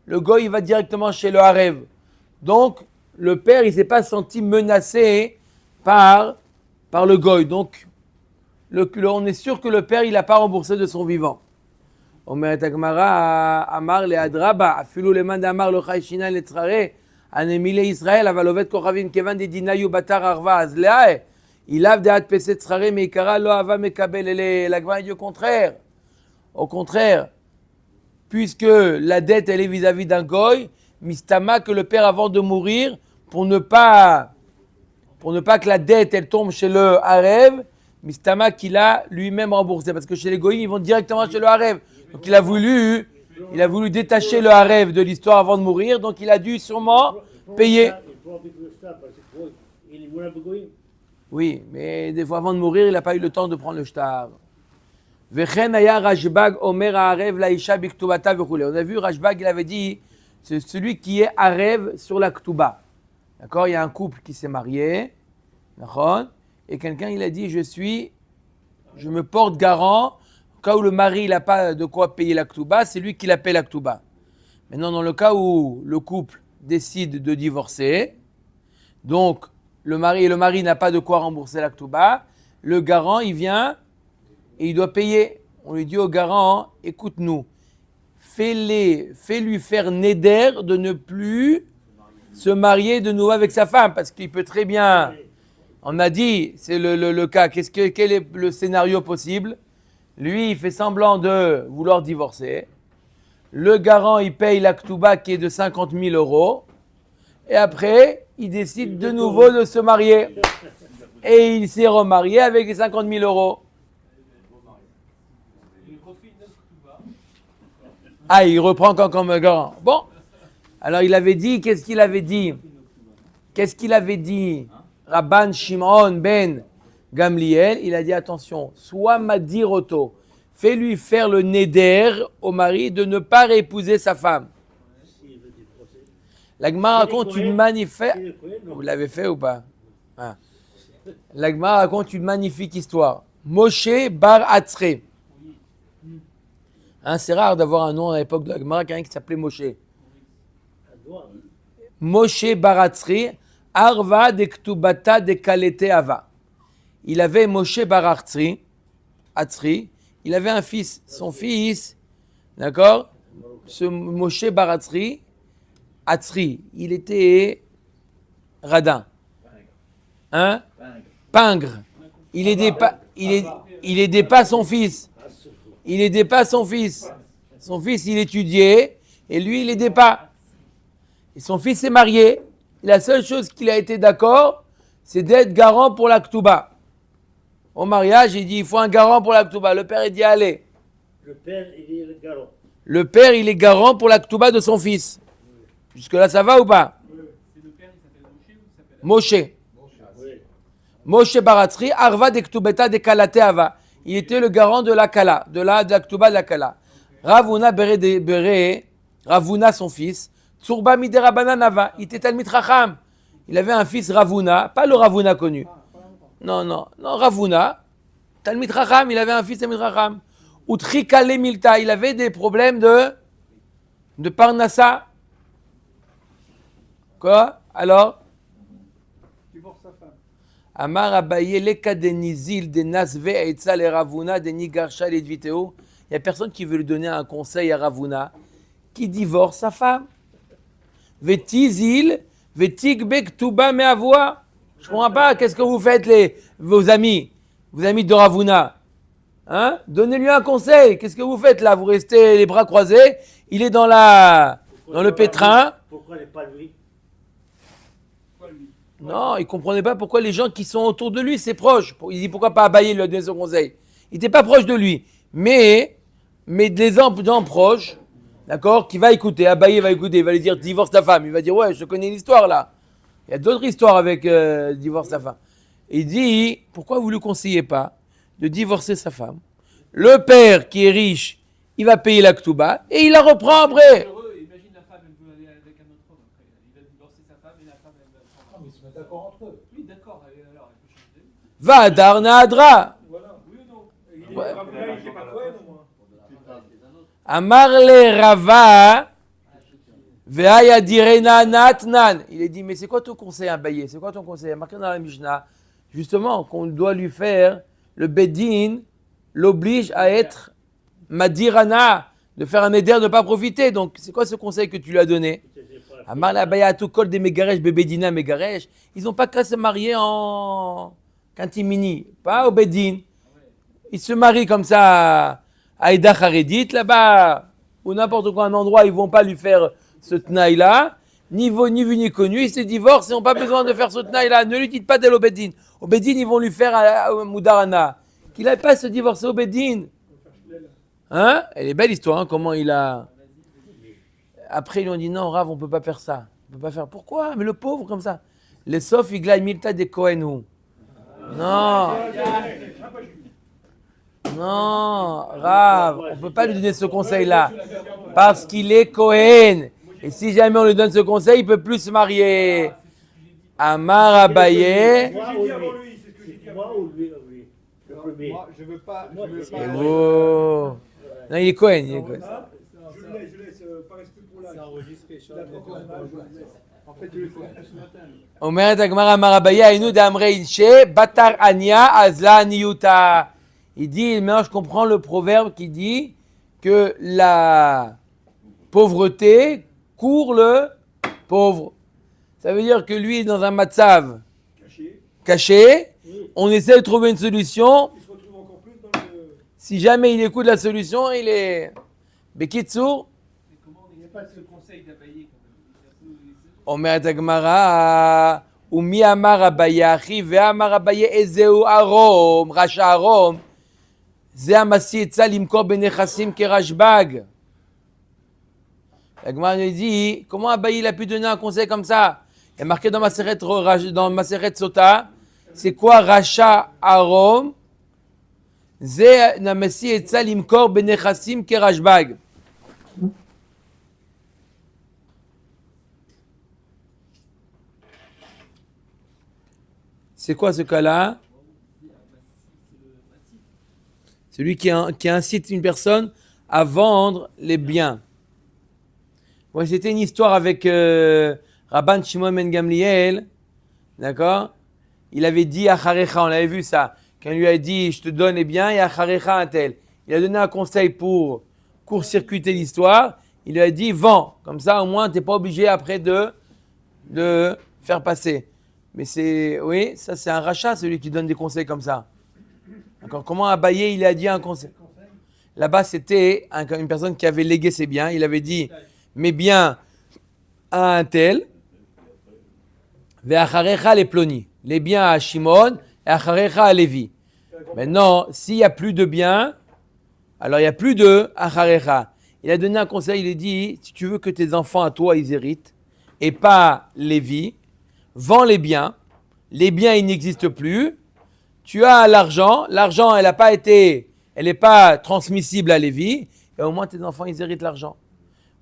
le goy il va directement chez le harev. Donc le père il s'est pas senti menacé par le goy. Donc on est sûr que le père il n'a pas remboursé de son vivant. אומרת הגמרא, אמר לאדרבה, אפילו למאן דאמר לא חי שיניים לצררי, הנמילי ישראל, אבל עובד כוכבים, כיוון דדיניו בתר ערווה, אז לאי, אילאו דעת פסי צררי, מעיקרה לא אהבה מקבל, la Gemara dit au contraire, puisque la dette elle est vis-à-vis d'un goy, mistama que le père avant de mourir, pour ne pas que la dette elle tombe chez le harev, mistama qu'il a lui-même remboursé, parce que chez les goyim ils vont directement chez le harev. Donc il a voulu détacher le harev de l'histoire avant de mourir, donc il a dû sûrement payer. Oui, mais des fois avant de mourir, il n'a pas eu le temps de prendre le shtar. On a vu Rashbag, il avait dit, c'est celui qui est harev sur la ktuba. D'accord, il y a un couple qui s'est marié, d'accord, et quelqu'un il a dit, je me porte garant. Au cas où le mari n'a pas de quoi payer la ktuba, c'est lui qui la paie la ktuba. Maintenant, dans le cas où le couple décide de divorcer, donc le mari n'a pas de quoi rembourser la ktuba, le garant, il vient et il doit payer. On lui dit au garant, écoute-nous, fais-lui faire néder de ne plus se marier de nouveau avec sa femme, parce qu'il peut très bien, on a dit, c'est le cas, quel est le scénario possible? Lui, il fait semblant de vouloir divorcer. Le garant, il paye la ktuba qui est de 50 000 euros. Et après, il décide de nouveau de se marier. Et il s'est remarié avec les 50 000 euros. Ah, il reprend encore comme garant. Bon. Alors, il avait dit, qu'est-ce qu'il avait dit Rabban Shimon ben Gamliel, il a dit attention, soit Madiroto, fais-lui faire le néder au mari de ne pas réépouser sa femme. La Gemara raconte une magnifique... Vous l'avez fait ou pas? La Gemara raconte une magnifique histoire. Moshe Bar Atzre. C'est rare d'avoir un nom à l'époque de la Gemara, quelqu'un qui s'appelait Moshe. Moshe Bar Atzre, Arva de Ktubata de Kalete Ava. Il avait Moshe Bar Atzri, il avait un fils. Son fils, d'accord, ce Moshe Bar Atzri, il était radin. Pingre. Il aidait pas son fils. Son fils, il étudiait et lui, il aidait pas. Et son fils s'est marié. Et la seule chose qu'il a été d'accord, c'est d'être garant pour la ktuba. Au mariage, il dit, il faut un garant pour la ktuba. Le père, il dit, allez. Le père, il est le garant. Le père, il est garant pour la ktuba de son fils. Jusque-là, ça va ou pas? C'est le père, il s'appelle Moshe ou il s'appelle Moshe Baratzri, Arva de Ktubeta de Kalate Ava. Il était le garant de la Kala, de la ktuba de la Kala. Ravuna Bere, Ravuna, son fils, Tsurba Midera Bananava. Il était Talmid Chacham. Il avait un fils Ravuna, pas le Ravuna connu. Non, Ravuna, Talmid Chacham, il avait un fils Talmid Chacham. Utrikale Milta, il avait des problèmes de Parnassa. Quoi? Alors? Divorce sa femme. Amar Abaye leka de Nizil, de Nasve, Eitza, le Ravuna, de Nigarsha, le Dviteo. Il n'y a personne qui veut lui donner un conseil à Ravuna qui divorce sa femme. Vetizil, Vetikbek Tuba Meavoa. Je ne comprends pas, qu'est-ce que vous faites, vos amis de Ravuna? Donnez-lui un conseil. Qu'est-ce que vous faites là? Vous restez les bras croisés. Il est dans le pétrin. Pourquoi n'est pas lui? Non, il ne comprenait pas pourquoi les gens qui sont autour de lui, ses proches. Il dit pourquoi pas Abaye lui a donné son conseil. Il n'était pas proche de lui. Mais des gens proches, d'accord, qui va écouter. Abaye va écouter, il va lui dire divorce ta femme. Il va dire ouais, je connais l'histoire là. Il y a d'autres histoires avec divorce ta femme. Il dit pourquoi vous ne lui conseillez pas de divorcer sa femme? Le père qui est riche, il va payer la ktuba et il la reprend après. Imagine la femme, elle veut aller avec un autre homme après. Il va divorcer sa femme et la femme, elle va prendre. Ah, mais ils se mettent d'accord entre eux. Oui, d'accord, alors elle peut changer. Va Adar Nahadra. Voilà. Oui ou non? Ouais. Il n'est pas Cohen au moins. Amarle Rava. Ve'aya direna natnan. Il a dit, mais c'est quoi ton conseil à bailler? C'est quoi ton conseil? Il y a marqué dans la Mishnah, justement, qu'on doit lui faire, le Bedin l'oblige à être madirana, de faire un éder, de ne pas profiter. Donc, c'est quoi ce conseil que tu lui as donné? Amar la baya tout col des mégaresh, bébédina mégaresh. Ils n'ont pas qu'à se marier en cantimini, pas au Bedin. Ils se marient comme ça à Eda Haredit, là-bas, ou n'importe quoi, un endroit, ils ne vont pas lui faire ce tnaï-là, ni vu ni connu, ils se divorcent, ils n'ont pas besoin de faire ce tnaï-là. Ne lui dites pas d'aller au Bedin. Au Bedin, ils vont lui faire un Moudarana. Qu'il n'aille pas se divorcer au Bedin. Hein? Elle est belle l'histoire, hein, comment il a... Après, ils lui ont dit, non, Rav, on ne peut pas faire ça. On peut pas faire. Pourquoi? Mais le pauvre, comme ça. Les Sof, il glaï milta de Kohen. Non. Non, Rav, on ne peut pas lui donner ce conseil-là. Parce qu'il est Kohen. Et si jamais on lui donne ce conseil, il ne peut plus se marier. Amar Abaye. Moi ou lui? Le premier. Moi, je veux pas. C'est beau. Non, il est Kohen. Il est Kohen. Je laisse par respect pour l'âge. C'est enregistré. En fait, je le fais. Omeret Agmara Amar Abaye Ainu d'Amre Ilche Batar Anya Azla Niyuta. Il dit, maintenant je comprends le proverbe qui dit que la pauvreté court le pauvre. Ça veut dire que lui est dans un matzav caché. On essaie de trouver une solution. Il se retrouve encore plus dans le. Si jamais il écoute la solution, il est Bekitsour. Mais comment on n'est pas ce conseil d'abayer quand même? Omeret Agmara Umi Amar Abaye Achi Ve Amar Abaye Ezeu Arom Rasha Arom. C'est Amassi et ça l'imkor benechassim kerashbag. La Gemara lui dit, comment Abaye il a pu donner un conseil comme ça? Il y a marqué dans Maseret Sota, c'est quoi Racha Arom? C'est Amassi et ça l'imkor benechassim kerashbag. C'est quoi ce cas-là? Celui qui incite une personne à vendre les biens. Bon, c'était une histoire avec Rabban Shimon ben Gamliel, d'accord? Il avait dit à Charecha, on avait vu ça, quand il lui a dit je te donne les biens et à Charecha un tel. Il a donné un conseil pour court-circuiter l'histoire. Il lui a dit vends, comme ça au moins tu n'es pas obligé après de faire passer. Mais oui, ça c'est un rachat, celui qui donne des conseils comme ça. D'accord. Comment Abaye il a dit un conseil? Là-bas, c'était une personne qui avait légué ses biens. Il avait dit mes biens à un tel. Ve'acharecha les ploni. Les biens à Shimon et acharecha à Lévi. Maintenant, s'il n'y a plus de biens, alors il n'y a plus de acharecha. Il a donné un conseil. Il a dit si tu veux que tes enfants à toi ils héritent et pas Lévi, vends les biens. Les biens ils n'existent plus. Tu as l'argent, elle n'est pas transmissible à Lévi, et au moins tes enfants, ils héritent l'argent.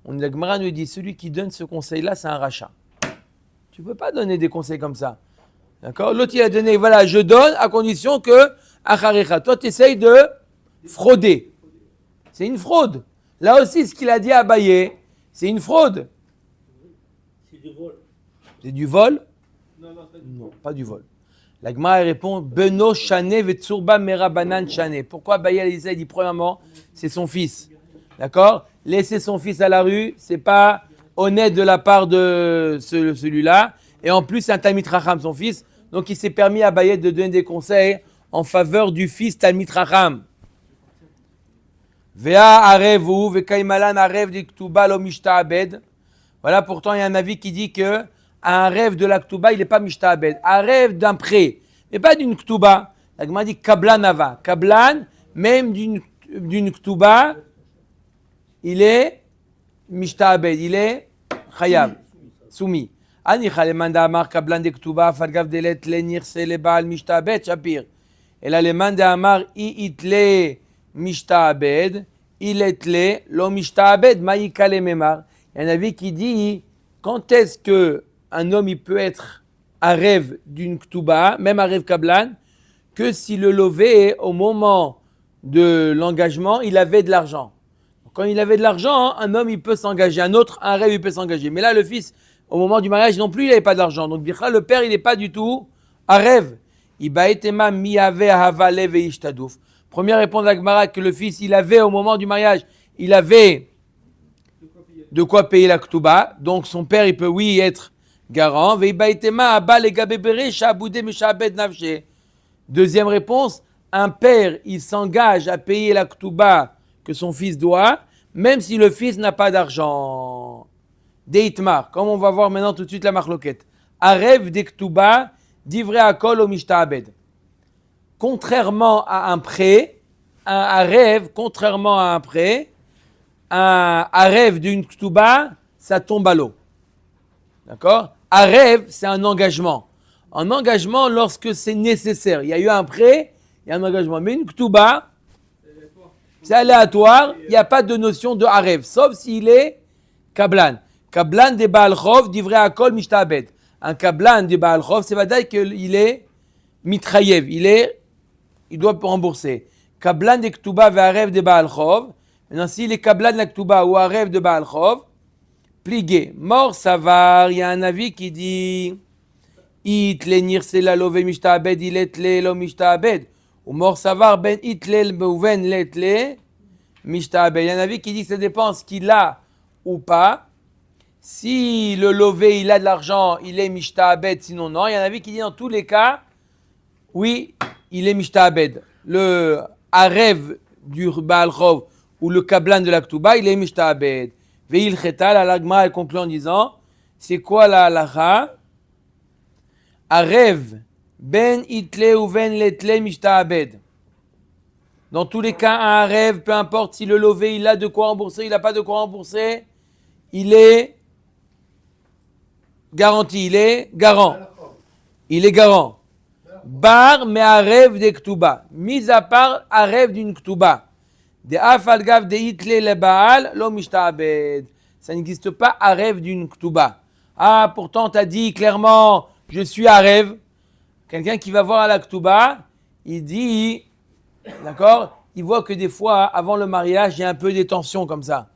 La Gemara nous dit, celui qui donne ce conseil-là, c'est un rachat. Tu ne peux pas donner des conseils comme ça. D'accord? L'autre, il a donné, voilà, je donne à condition que, acharecha. Toi, tu essayes de frauder. C'est une fraude. Là aussi, ce qu'il a dit à Abaye, c'est une fraude. C'est du vol. C'est du vol? Non, Non, pas du vol. La Gemara répond Beno Shane Vetsurba Merabanan Shane. Pourquoi Abaye il dit premièrement, c'est son fils. D'accord? Laisser son fils à la rue, c'est pas honnête de la part de celui-là. Et en plus, c'est un Talmid Chacham, son fils. Donc il s'est permis à Abaye de donner des conseils en faveur du fils Talmid Chacham. Vea arevu vekaimalan arev di ktuba lo mishtaabed. Voilà, pourtant il y a un avis qui dit que un rêve de la Ktuba, il n'est pas Mishtaabed. Un rêve d'un prêt, mais pas d'une Ktuba. La Gemara dit Kablan Ava. Kablan, même d'une Ktuba, il est Mishtaabed. Il est Chayab, soumis. Ani Chalemanda Amar Kablan de Ktuba, Fargav Delet Lenir Selebal Mishtaabed, Shapir. Et là, le Manda Amar I itle Mishtaabed, il etle lo Mishtaabed, Maïkale Memar. Il y a un avis qui dit quand est-ce que un homme il peut être à rêve d'une Ktuba, même à rêve Kablan, que si le lové, au moment de l'engagement, il avait de l'argent. quand il avait de l'argent, un homme il peut s'engager, un rêve il peut s'engager. Mais là, le fils, au moment du mariage non plus, il n'avait pas d'argent. Donc, le père, il n'est pas du tout un rêve. Première réponse de la Gemara que le fils, il avait au moment du mariage, il avait de quoi payer la Ktuba. Donc, son père, il peut, oui, être garant. Deuxième réponse, un père, il s'engage à payer la Ktuba que son fils doit, même si le fils n'a pas d'argent. Deitmar, comme on va voir maintenant tout de suite la marloquette. Arev de Ktuba, divrei akol o mishtaabed. Contrairement à un prêt, un rêve, contrairement à un prêt, un rêve d'une Ktuba, ça tombe à l'eau. D'accord? Un rêve, c'est un engagement. Un engagement lorsque c'est nécessaire. Il y a eu un prêt, il y a un engagement. Mais une Ktuba, c'est aléatoire, il n'y a pas de notion de Arev, sauf s'il est Kablan. Kablan de Baal Chov, divrei akol mishtaabed. Un Kablan de Baal Chov, c'est pas dire qu'il est mitrayev, il doit rembourser. Kablan de Ktuba ve Arev de Baal Chov. Maintenant, s'il est Kablan de la Ktuba ou Arev de Baal Chov, pligué. Mort savar, il y a un avis qui dit It le nirsela love mishtaabed, il est le lo mishtaabed. Ou mort savar ben it le beuven let le mishtaabed. Il y a un avis qui dit que ça dépend ce qu'il a ou pas. Si le lové, il a de l'argent, il est mishtaabed, sinon non. Il y a un avis qui dit dans tous les cas, oui, il est mishtaabed. Le arev du Baal Chov ou le kablan de la Ktuba, il est mishtaabed. Ve'il cheta, la lagma, elle conclut en disant, c'est quoi la halacha? Arev, ben itle ou ben letle mishtaabed. Dans tous les cas, un arev, peu importe si le lové, il a de quoi rembourser, il n'a pas de quoi rembourser, il est garanti, il est garant. Il est garant. Bar mais arev de Ktuba. Mis à part arev d'une Ktuba. De afalgav de itle le Baal, lo mishtaabed. Ça n'existe pas arev d'une Ktuba. Ah, pourtant, tu as dit clairement, je suis arev. Quelqu'un qui va voir à la Ktuba, il dit, d'accord, il voit que des fois, avant le mariage, il y a un peu des tensions comme ça.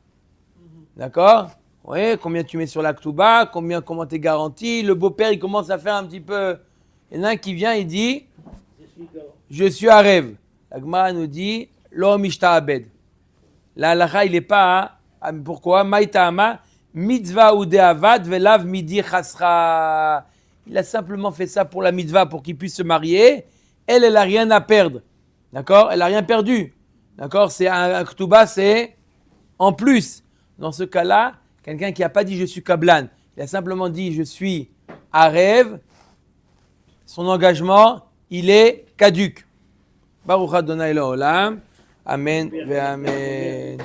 D'accord? Oui, combien tu mets sur la Ktuba, comment t'es garanti. Le beau-père, il commence à faire un petit peu. Il y en a un qui vient, il dit, je suis arev. La Gemara nous dit, lo mishtaabed. La halacha, il n'est pas. Pourquoi? Maïtama, mitzvah ou deavad, velav midi chasra. Il a simplement fait ça pour la mitzvah, pour qu'il puisse se marier. Elle n'a rien à perdre. D'accord? Elle n'a rien perdu. D'accord? C'est un Ktuba, c'est en plus. Dans ce cas-là, quelqu'un qui n'a pas dit je suis Kablan, il a simplement dit je suis arev, son engagement, il est caduc. Baruch Adonai L'Olam. Amen ve Amen.